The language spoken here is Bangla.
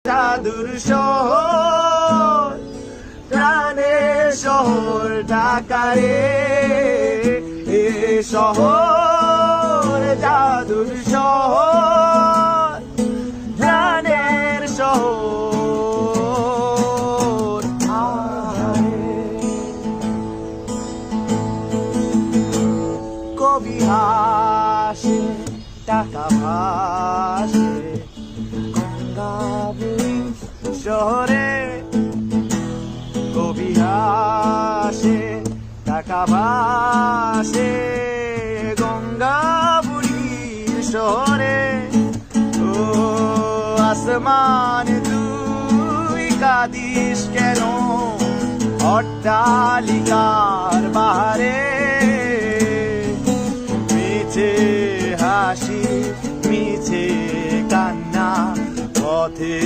জাদুর শহর, প্রাণের শহর ঢাকা রে, এ শহর জাদুর শহর, প্রাণের শহর। কবি হাসে, টাকা ভাসে গঙ্গাবুড়ি শহরে, কবি হাসে, টাকা ভাসে গঙ্গাবুড়ির শহরে। ও আসমান তুই কাঁদিস কেন অট্টালিকার বাহারে, মিছে হাসি মিছে কান্না পথে